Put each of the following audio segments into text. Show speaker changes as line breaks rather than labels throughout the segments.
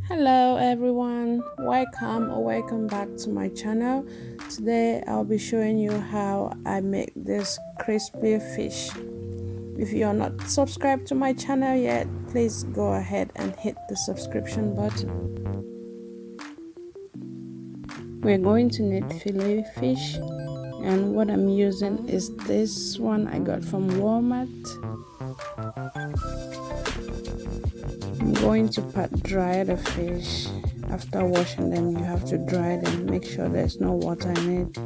Hello everyone, welcome back to my channel. Today I'll be showing you how I make this crispy fish. If you're not subscribed to my channel yet, please go ahead and hit the subscription button. We're going to need fillet fish, and what I'm using is this one I got from Walmart. I'm going to pat dry the fish. After washing them, you have to dry them. Make sure there's no water in it,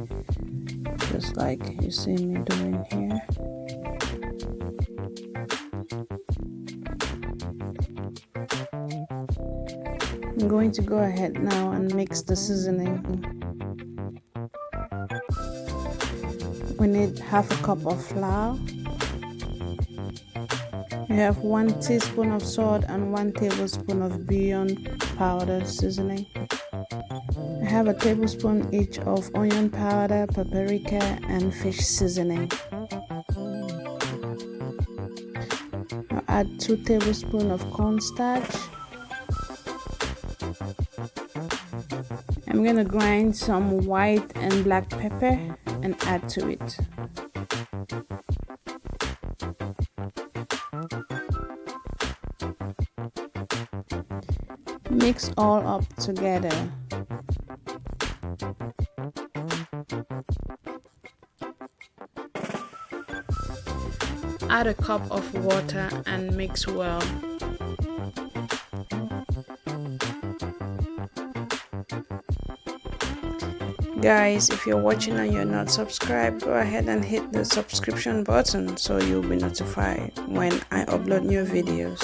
just like you see me doing here. I'm going to go ahead now and mix the seasoning. We need half a cup of flour. We have 1 teaspoon of salt and 1 tablespoon of bullion powder seasoning. I have a tablespoon each of onion powder, paprika, and fish seasoning. I'll add 2 tablespoons of cornstarch. I'm gonna grind some white and black pepper and add to it. Mix all up together. Add a cup of water and mix well. Guys, if you're watching and you're not subscribed, go ahead and hit the subscription button so you'll be notified when I upload new videos.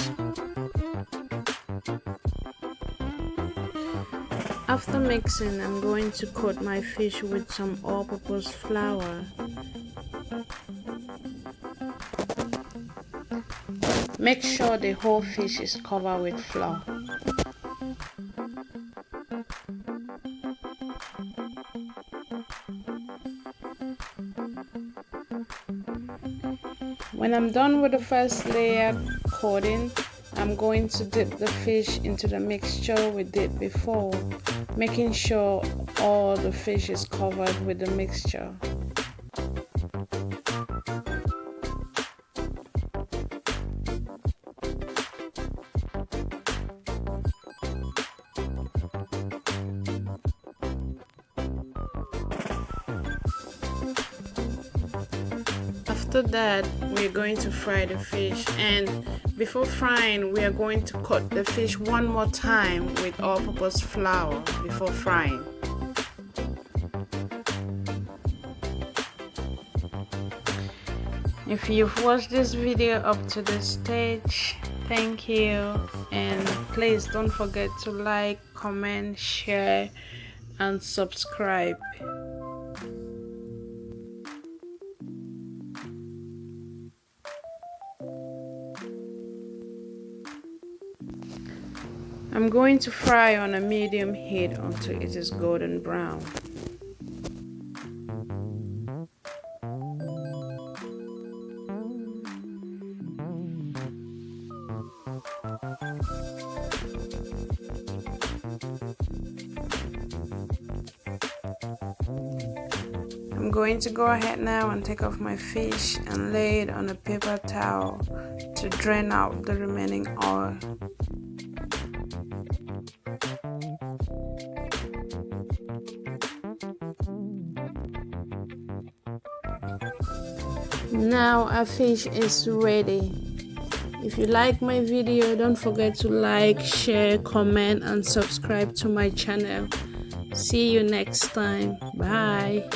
After mixing, I'm going to coat my fish with some all-purpose flour. Make sure the whole fish is covered with flour. When I'm done with the first layer coating, I'm going to dip the fish into the mixture we did before, making sure all the fish is covered with the mixture. After that, we're going to fry the fish, and before frying we are going to coat the fish one more time with all-purpose flour before frying. If you've watched this video up to this stage, thank you, and please don't forget to like, comment, share and subscribe. I'm going to fry on a medium heat until it is golden brown. I'm going to go ahead now and take off my fish and lay it on a paper towel to drain out the remaining oil. Now our fish is ready. If you like my video, don't forget to like, share, comment and subscribe to my channel. See you next time. Bye.